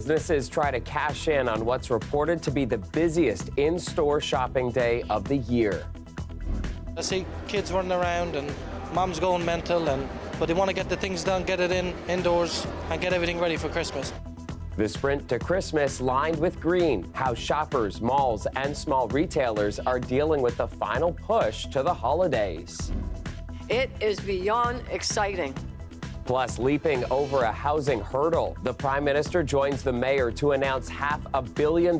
businesses try to cash in on what's reported to be the busiest in-store shopping day of the year. I see kids running around and mom's going mental, but they want to get the things done, get it indoors, and get everything ready for Christmas. The sprint to Christmas lined with green, how shoppers, malls, and small retailers are dealing with the final push to the holidays. It is beyond exciting. Plus, leaping over a housing hurdle, the Prime Minister joins the mayor to announce $500 million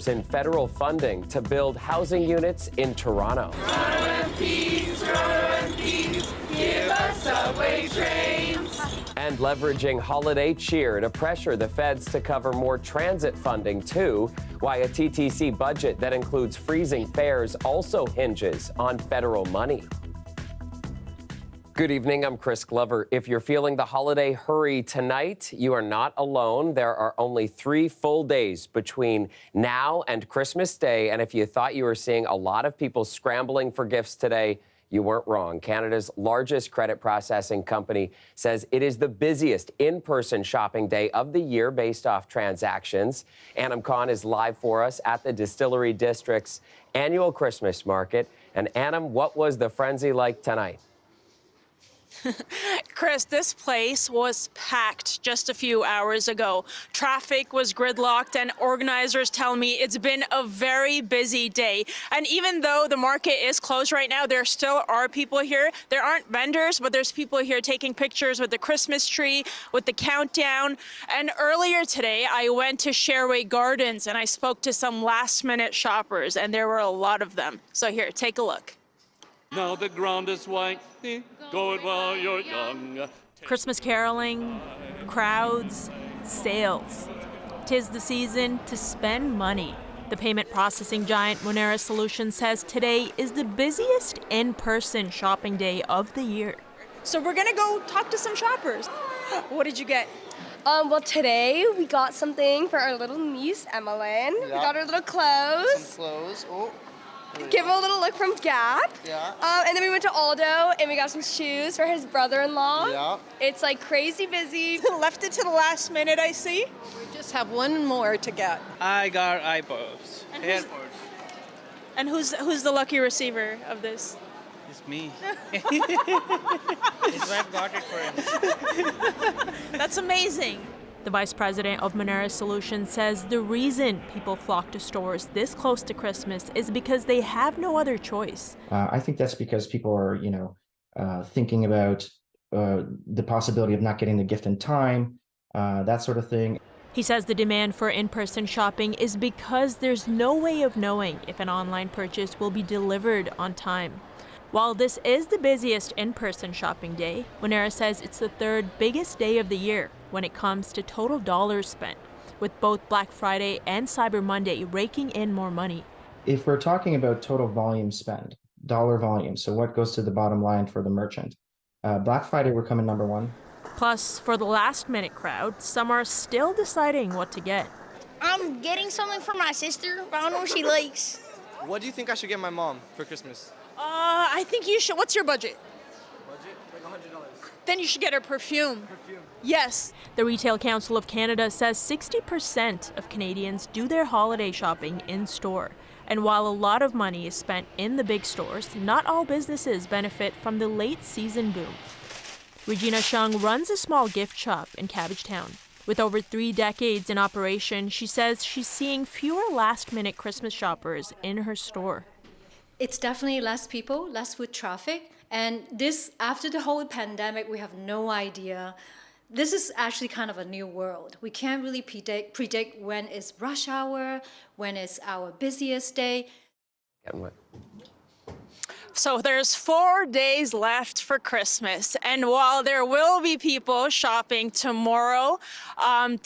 in federal funding to build housing units in Toronto. RMPs, give us subway trains. And leveraging holiday cheer to pressure the feds to cover more transit funding, too. Why a TTC budget that includes freezing fares also hinges on federal money. Good evening, I'm Chris Glover. If you're feeling the holiday hurry tonight, you are not alone. There are only 3 full days between now and Christmas Day. And if you thought you were seeing a lot of people scrambling for gifts today, you weren't wrong. Canada's largest credit processing company says it is the busiest in-person shopping day of the year based off transactions. Anam Khan is live for us at the Distillery District's annual Christmas market. And Anam, what was the frenzy like tonight? Chris, this place was packed just a few hours ago. Traffic was gridlocked, and organizers tell me it's been a very busy day. And even though the market is closed right now, there still are people here. There aren't vendors, but there's people here taking pictures with the Christmas tree, with the countdown. And earlier today, I went to Shareway Gardens, and I spoke to some last-minute shoppers, and there were a lot of them. So here, take a look. Now the ground is white, go it while you're young. Christmas caroling, crowds, sales. 'Tis the season to spend money. The payment processing giant Monera Solutions says today is the busiest in-person shopping day of the year. So we're gonna go talk to some shoppers. What did you get? Well, today we got something for our little niece, Emmeline. We got her little clothes. Some clothes. Oh. Give him a little look from Gap. Yeah. And then we went to Aldo and we got some shoes for his brother-in-law. Yeah. It's like crazy busy. Left it to the last minute, I see. We just have one more to get. I got iPods. And who's the lucky receiver of this? It's me. His wife got it for him. That's amazing. The vice president of Monera Solutions says the reason people flock to stores this close to Christmas is because they have no other choice. I think that's because people are, thinking about the possibility of not getting the gift in time, that sort of thing. He says the demand for in-person shopping is because there's no way of knowing if an online purchase will be delivered on time. While this is the busiest in-person shopping day, Monera says it's the 3rd biggest day of the year when it comes to total dollars spent, with both Black Friday and Cyber Monday raking in more money. If we're talking about total volume spend, dollar volume, so what goes to the bottom line for the merchant, Black Friday we're coming number 1. Plus, for the last-minute crowd, some are still deciding what to get. I'm getting something for my sister, but I don't know what she likes. What do you think I should get my mom for Christmas? I think you should. What's your budget? Like $100. Then you should get her perfume. Perfume. Yes. The Retail Council of Canada says 60% of Canadians do their holiday shopping in store. And while a lot of money is spent in the big stores, not all businesses benefit from the late season boom. Regina Shung runs a small gift shop in Cabbagetown. With over 3 decades in operation, she says she's seeing fewer last-minute Christmas shoppers in her store. It's definitely less people, less foot traffic. And this, after the whole pandemic, we have no idea. This is actually kind of a new world. We can't really predict when it's rush hour, when it's our busiest day. So there's 4 days left for Christmas. And while there will be people shopping tomorrow,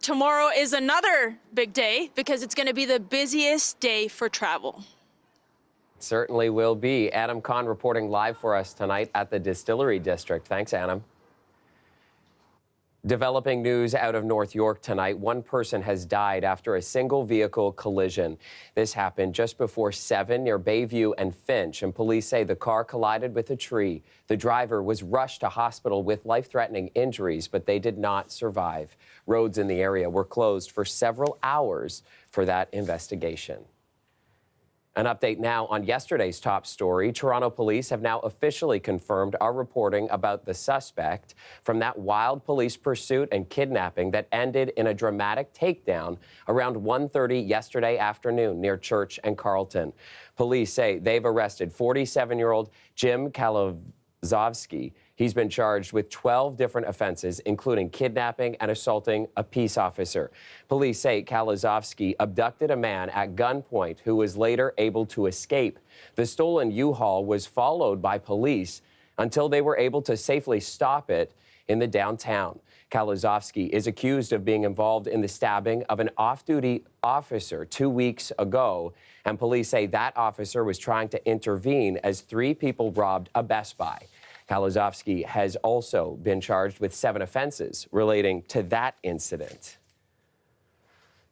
tomorrow is another big day because it's going to be the busiest day for travel. Certainly will be. Anam Khan reporting live for us tonight at the Distillery District. Thanks, Anam. Developing news out of North York tonight. One person has died after a single vehicle collision. This happened just before 7 near Bayview and Finch, and police say the car collided with a tree. The driver was rushed to hospital with life-threatening injuries, but they did not survive. Roads in the area were closed for several hours for that investigation. An update now on yesterday's top story. Toronto police have now officially confirmed our reporting about the suspect from that wild police pursuit and kidnapping that ended in a dramatic takedown around 1:30 yesterday afternoon near Church and Carlton. Police say they've arrested 47-year-old Jim Kalazovsky. He's been charged with 12 different offenses, including kidnapping and assaulting a peace officer. Police say Kalazovsky abducted a man at gunpoint who was later able to escape. The stolen U-Haul was followed by police until they were able to safely stop it in the downtown. Kalazovsky is accused of being involved in the stabbing of an off-duty officer 2 weeks ago, and police say that officer was trying to intervene as 3 people robbed a Best Buy. Kalazovsky has also been charged with 7 offenses relating to that incident.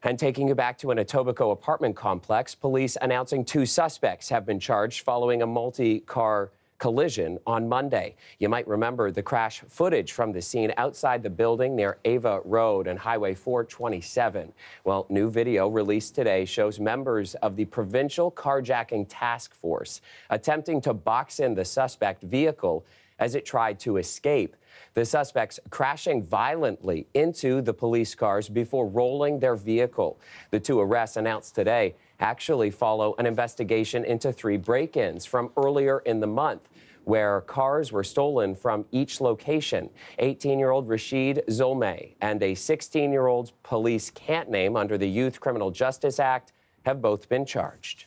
And taking you back to an Etobicoke apartment complex, police announcing 2 suspects have been charged following a multi-car collision on Monday. You might remember the crash footage from the scene outside the building near Ava Road and Highway 427. Well, new video released today shows members of the Provincial Carjacking Task Force attempting to box in the suspect vehicle as it tried to escape. The suspects crashing violently into the police cars before rolling their vehicle. The 2 arrests announced today actually follow an investigation into 3 break-ins from earlier in the month, where cars were stolen from each location. 18-year-old Rashid Zolmeh and a 16-year-old police can't name under the Youth Criminal Justice Act have both been charged.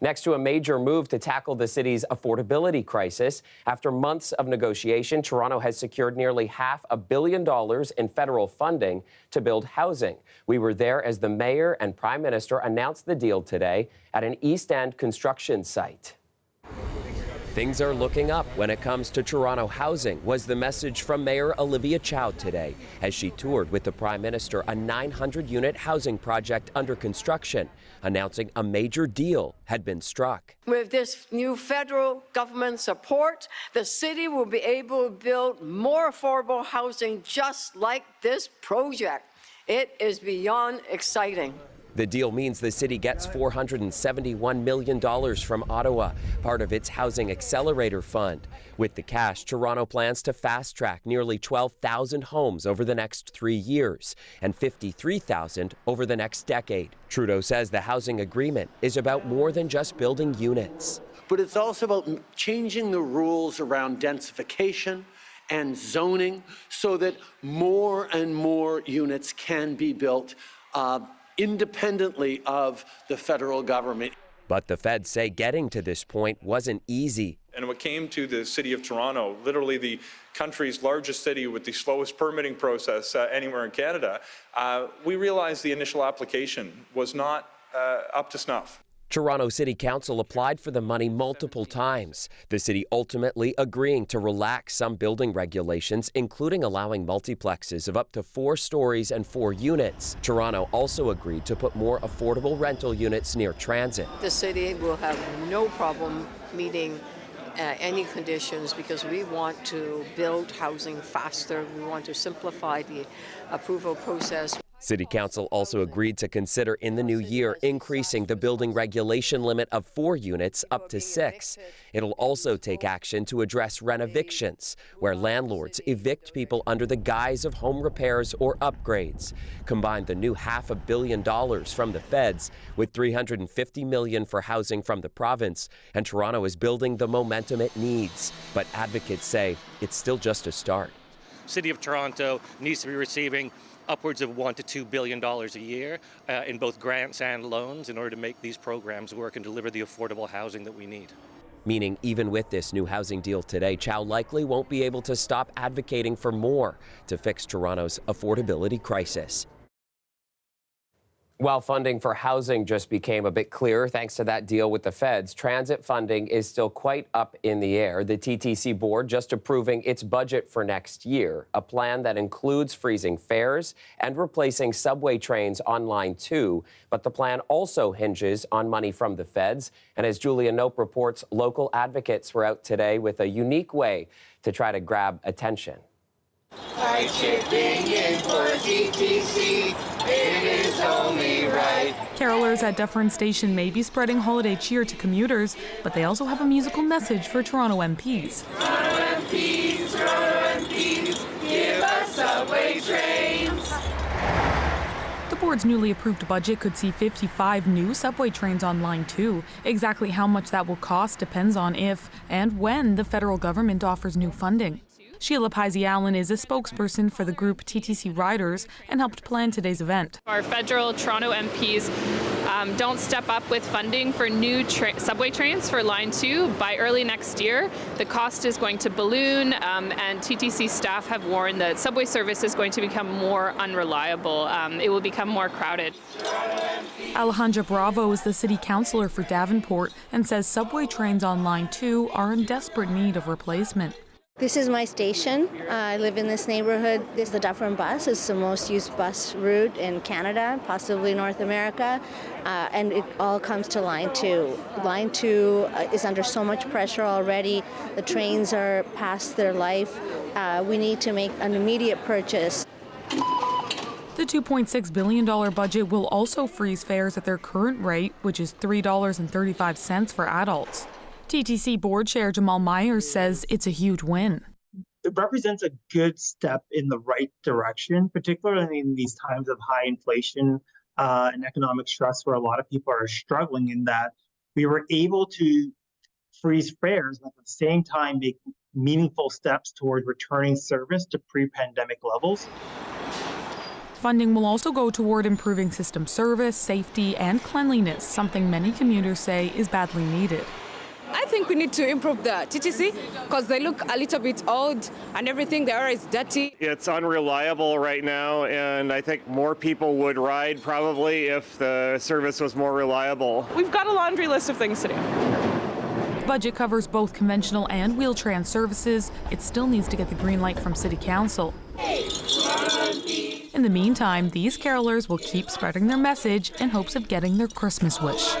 Next to a major move to tackle the city's affordability crisis, after months of negotiation, Toronto has secured nearly $500 million in federal funding to build housing. We were there as the mayor and prime minister announced the deal today at an East End construction site. Things are looking up when it comes to Toronto housing, was the message from Mayor Olivia Chow today as she toured with the Prime Minister a 900-unit housing project under construction, announcing a major deal had been struck. With this new federal government support, the city will be able to build more affordable housing just like this project. It is beyond exciting. The deal means the city gets $471 million from Ottawa, part of its Housing Accelerator Fund. With the cash, Toronto plans to fast-track nearly 12,000 homes over the next 3 years and 53,000 over the next decade. Trudeau says the housing agreement is about more than just building units. But it's also about changing the rules around densification and zoning so that more and more units can be built independently of the federal government. But the feds say getting to this point wasn't easy. And when it came to the City of Toronto, literally the country's largest city with the slowest permitting process anywhere in Canada, we realized the initial application was not up to snuff. Toronto City Council applied for the money multiple times, the city ultimately agreeing to relax some building regulations, including allowing multiplexes of up to 4 stories and 4 units. Toronto also agreed to put more affordable rental units near transit. The city will have no problem meeting any conditions because we want to build housing faster. We want to simplify the approval process. City Council also agreed to consider in the new year increasing the building regulation limit of 4 units up to 6. It'll also take action to address renovictions, where landlords evict people under the guise of home repairs or upgrades. Combine the new $500 million from the feds with $350 million for housing from the province, and Toronto is building the momentum it needs. But advocates say it's still just a start. City of Toronto needs to be receiving upwards of $1 to $2 billion a year in both grants and loans in order to make these programs work and deliver the affordable housing that we need. Meaning even with this new housing deal today, Chow likely won't be able to stop advocating for more to fix Toronto's affordability crisis. While funding for housing just became a bit clearer thanks to that deal with the feds, transit funding is still quite up in the air. The TTC board just approving its budget for next year, a plan that includes freezing fares and replacing subway trains on Line 2. But the plan also hinges on money from the feds. And as Julia Nope reports, local advocates were out today with a unique way to try to grab attention. By chipping in for TTC, it is only right. Carolers at Dufferin Station may be spreading holiday cheer to commuters, but they also have a musical message for Toronto MPs. Toronto MPs, give us subway trains. The board's newly approved budget could see 55 new subway trains on Line 2. Exactly how much that will cost depends on if and when the federal government offers new funding. Sheila Pizy-Allen is a spokesperson for the group TTC Riders and helped plan today's event. Our federal Toronto MPs don't step up with funding for new subway trains for Line 2 by early next year. The cost is going to balloon, and TTC staff have warned that subway service is going to become more unreliable. It will become more crowded. Alejandra Bravo is the city councillor for Davenport and says subway trains on Line 2 are in desperate need of replacement. This is my station. I live in this neighborhood. This is the Dufferin bus. It's the most used bus route in Canada, possibly North America, and it all comes to Line 2. Line 2 is under so much pressure already. The trains are past their life. We need to make an immediate purchase. The $2.6 billion budget will also freeze fares at their current rate, which is $3.35 for adults. TTC board chair Jamal Myers says it's a huge win. It represents a good step in the right direction, particularly in these times of high inflation and economic stress where a lot of people are struggling, in that we were able to freeze fares and at the same time make meaningful steps toward returning service to pre-pandemic levels. Funding will also go toward improving system service, safety, and cleanliness, something many commuters say is badly needed. I think we need to improve the TTC because they look a little bit old and everything there is dirty. It's unreliable right now, and I think more people would ride probably if the service was more reliable. We've got a laundry list of things to do. Budget covers both conventional and Wheel-Trans services. It still needs to get the green light from City Council. In the meantime, these carolers will keep spreading their message in hopes of getting their Christmas wish.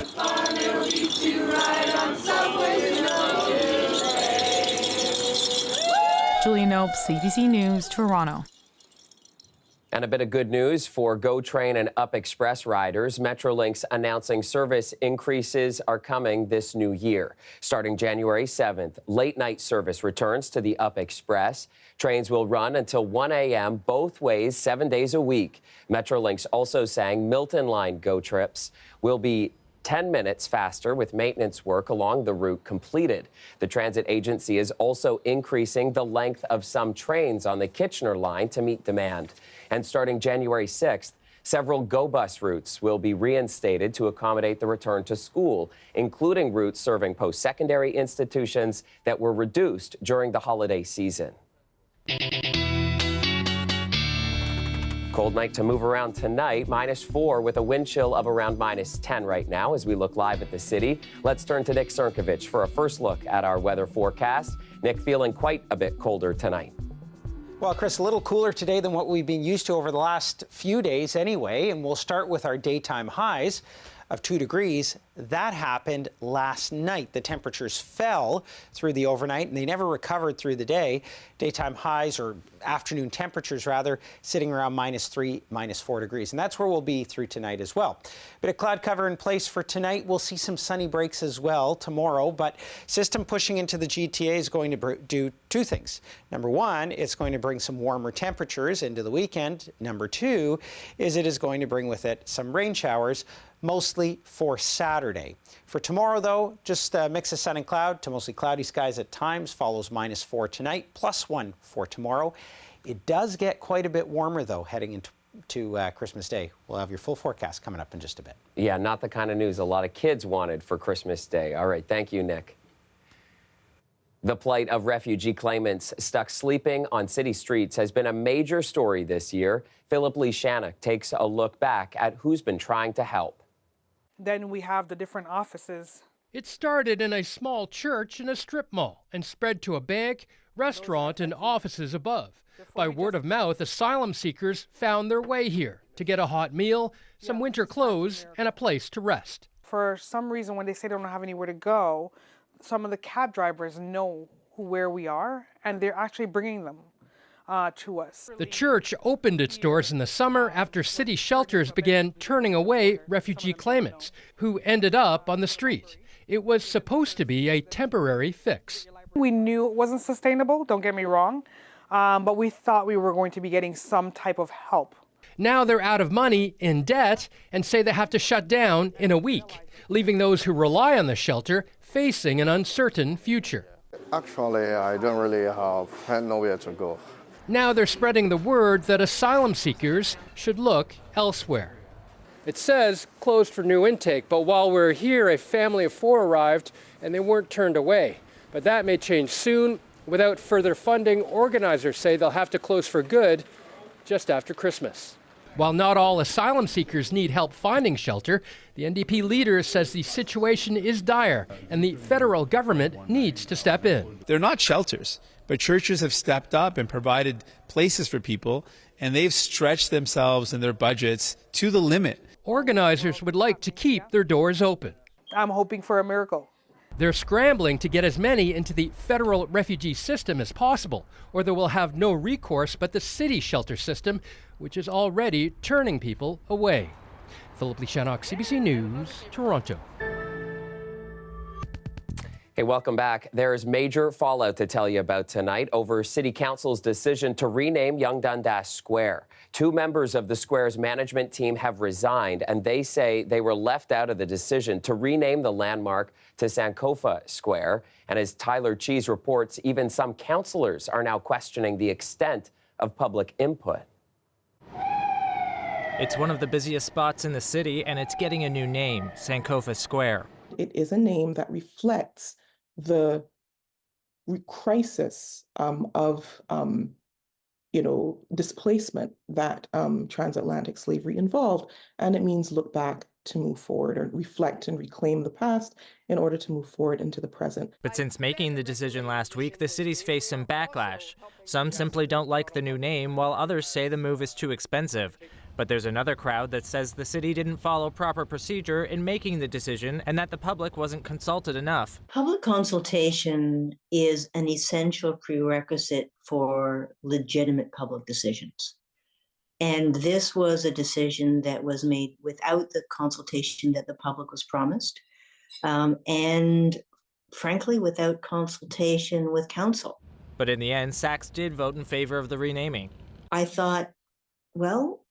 Julia Nope, CBC News, Toronto. And a bit of good news for GO Train and Up Express riders. Metrolinx announcing service increases are coming this new year. Starting January 7th, late-night service returns to the Up Express. Trains will run until 1 a.m. both ways, 7 days a week. Metrolinx also saying Milton Line GO trips will be 10 minutes faster with maintenance work along the route completed. The transit agency is also increasing the length of some trains on the Kitchener line to meet demand. And starting January 6th, several GO bus routes will be reinstated to accommodate the return to school, including routes serving post-secondary institutions that were reduced during the holiday season. Cold night to move around tonight, -4 with a wind chill of around -10 right now as we look live at the city. Let's turn to Nick Cernkovich for a first look at our weather forecast. Nick, feeling quite a bit colder tonight. Well, Chris, a little cooler today than what we've been used to over the last few days anyway, and we'll start with our daytime highs of 2 degrees. That happened last night. The temperatures fell through the overnight and they never recovered through the day. Daytime highs, or afternoon temperatures rather, sitting around -3, -4 degrees. And that's where we'll be through tonight as well. Bit of cloud cover in place for tonight. We'll see some sunny breaks as well tomorrow, but system pushing into the GTA is going to do two things. Number one, it's going to bring some warmer temperatures into the weekend. Number two is it is going to bring with it some rain showers, mostly for Saturday. For tomorrow, though, just a mix of sun and cloud to mostly cloudy skies at times, follows -4 tonight, +1 for tomorrow. It does get quite a bit warmer, though, heading into Christmas Day. We'll have your full forecast coming up in just a bit. Yeah, not the kind of news a lot of kids wanted for Christmas Day. All right, thank you, Nick. The plight of refugee claimants stuck sleeping on city streets has been a major story this year. Philip Lee Shannock takes a look back at who's been trying to help. Then we have the different offices. It started in a small church in a strip mall and spread to a bank, restaurant, and offices above. By word of mouth, asylum seekers found their way here to get a hot meal, some winter clothes, and a place to rest. For some reason, when they say they don't have anywhere to go, some of the cab drivers know where we are, and they're actually bringing them to us. The church opened its doors in the summer after city shelters began turning away refugee claimants who ended up on the street. It was supposed to be a temporary fix. We knew it wasn't sustainable, don't get me wrong, but we thought we were going to be getting some type of help. Now they're out of money, in debt, and say they have to shut down in a week, leaving those who rely on the shelter facing an uncertain future. Actually, I don't really have nowhere to go. Now they're spreading the word that asylum seekers should look elsewhere. It says closed for new intake, but while we're here, a family of 4 arrived and they weren't turned away. But that may change soon. Without further funding, organizers say they'll have to close for good just after Christmas. While not all asylum seekers need help finding shelter, the NDP leader says the situation is dire and the federal government needs to step in. They're not shelters, but churches have stepped up and provided places for people, and they've stretched themselves and their budgets to the limit. Organizers would like to keep their doors open. I'm hoping for a miracle. They're scrambling to get as many into the federal refugee system as possible, or they will have no recourse but the city shelter system, which is already turning people away. Philip Lee Shannock, CBC News, Toronto. Hey, welcome back. There is major fallout to tell you about tonight over City Council's decision to rename Yonge Dundas Square. 2 members of the square's management team have resigned, and they say they were left out of the decision to rename the landmark to Sankofa Square. And as Tyler Cheese reports, even some councillors are now questioning the extent of public input. It's one of the busiest spots in the city, and it's getting a new name, Sankofa Square. It is a name that reflects the crisis of displacement that transatlantic slavery involved, and it means look back to move forward or reflect and reclaim the past in order to move forward into the present. But since making the decision last week, the city's faced some backlash. Some simply don't like the new name, while others say the move is too expensive. But there's another crowd that says the city didn't follow proper procedure in making the decision and that the public wasn't consulted enough. Public consultation is an essential prerequisite for legitimate public decisions. And this was a decision that was made without the consultation that the public was promised, and frankly, without consultation with council. But in the end, Sachs did vote in favor of the renaming. I thought, well,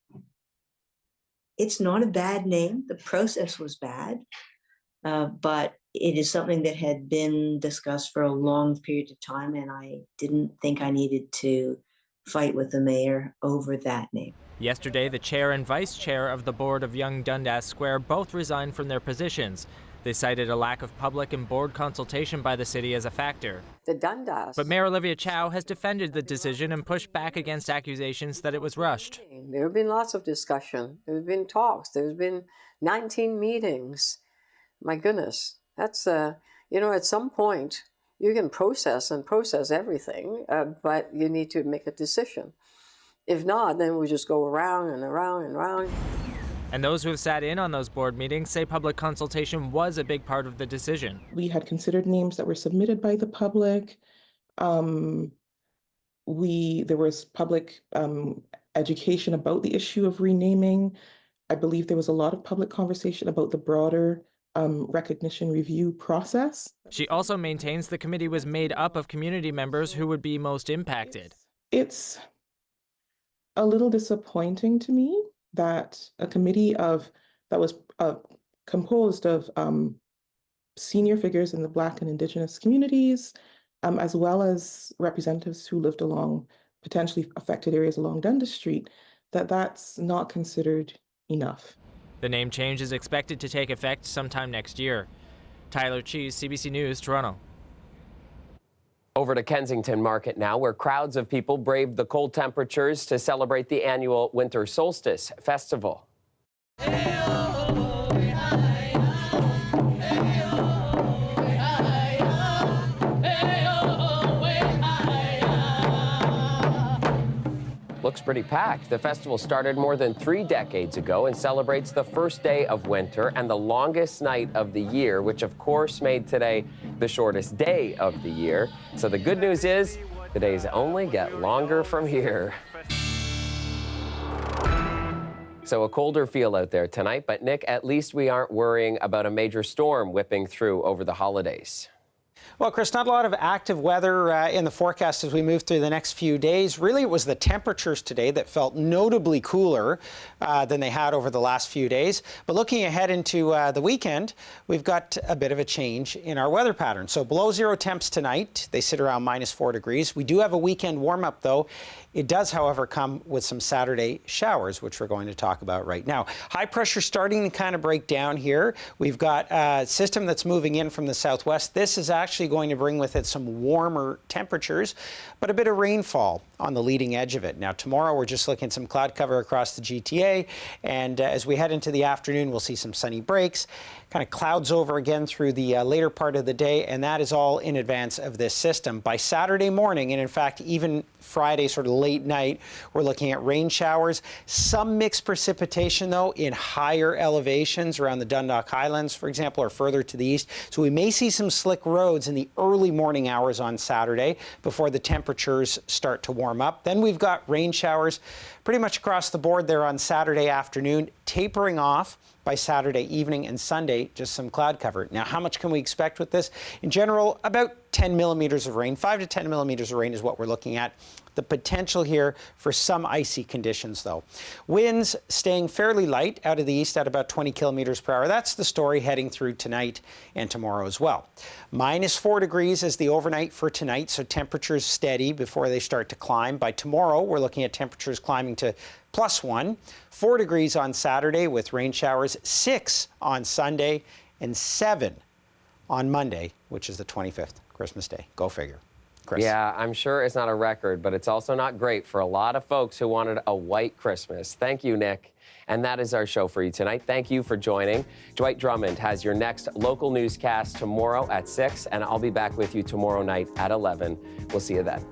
it's not a bad name. The process was bad, but it is something that had been discussed for a long period of time, and I didn't think I needed to fight with the mayor over that name. Yesterday, the chair and vice chair of the board of Yonge Dundas Square both resigned from their positions. They cited a lack of public and board consultation by the city as a factor. The Dundas. But Mayor Olivia Chow has defended the decision and pushed back against accusations that it was rushed. There have been lots of discussion. There have been talks. There's been 19 meetings. My goodness, that's, at some point you can process everything, but you need to make a decision. If not, then we just go around and around and around. And those who have sat in on those board meetings say public consultation was a big part of the decision. We had considered names that were submitted by the public. There was public education about the issue of renaming. I believe there was a lot of public conversation about the broader recognition review process. She also maintains the committee was made up of community members who would be most impacted. It's a little disappointing to me that a committee that was composed of senior figures in the Black and Indigenous communities, as well as representatives who lived along potentially affected areas along Dundas Street, that's not considered enough. The name change is expected to take effect sometime next year. Tyler Cheese, CBC News, Toronto. Over to Kensington Market now, where crowds of people braved the cold temperatures to celebrate the annual Winter Solstice Festival. Looks pretty packed. The festival started more than 3 decades ago and celebrates the first day of winter and the longest night of the year, which of course made today the shortest day of the year. So the good news is the days only get longer from here. So a colder feel out there tonight, but Nick, at least we aren't worrying about a major storm whipping through over the holidays. Well, Chris, not a lot of active weather in the forecast as we move through the next few days. Really, it was the temperatures today that felt notably cooler than they had over the last few days. But looking ahead into the weekend, we've got a bit of a change in our weather pattern. So below zero temps tonight. They sit around -4 degrees. We do have a weekend warm-up, though. It does, however, come with some Saturday showers, which we're going to talk about right now. High pressure starting to kind of break down here. We've got a system that's moving in from the southwest. This is actually going to bring with it some warmer temperatures, but a bit of rainfall on the leading edge of it. Now, tomorrow we're just looking at some cloud cover across the GTA, and as we head into the afternoon, we'll see some sunny breaks. Kind of clouds over again through the later part of the day, and that is all in advance of this system. By Saturday morning, and in fact, even Friday, sort of late night, we're looking at rain showers. Some mixed precipitation, though, in higher elevations around the Dundalk Highlands, for example, or further to the east. So we may see some slick roads in the early morning hours on Saturday before the temperatures start to warm up. Then we've got rain showers pretty much across the board there on Saturday afternoon, tapering off by Saturday evening, and Sunday, just some cloud cover. Now, how much can we expect with this? In general, about 10 millimeters of rain. 5 to 10 millimeters of rain is what we're looking at. The potential here for some icy conditions, though. Winds staying fairly light out of the east at about 20 kilometers per hour. That's the story heading through tonight and tomorrow as well. -4 degrees is the overnight for tonight, so temperatures steady before they start to climb. By tomorrow, we're looking at temperatures climbing to +1. 4 degrees on Saturday with rain showers, 6 on Sunday, and 7 on Monday, which is the 25th, Christmas Day. Go figure. Chris. Yeah, I'm sure it's not a record, but it's also not great for a lot of folks who wanted a white Christmas. Thank you, Nick. And that is our show for you tonight. Thank you for joining. Dwight Drummond has your next local newscast tomorrow at 6, and I'll be back with you tomorrow night at 11. We'll see you then.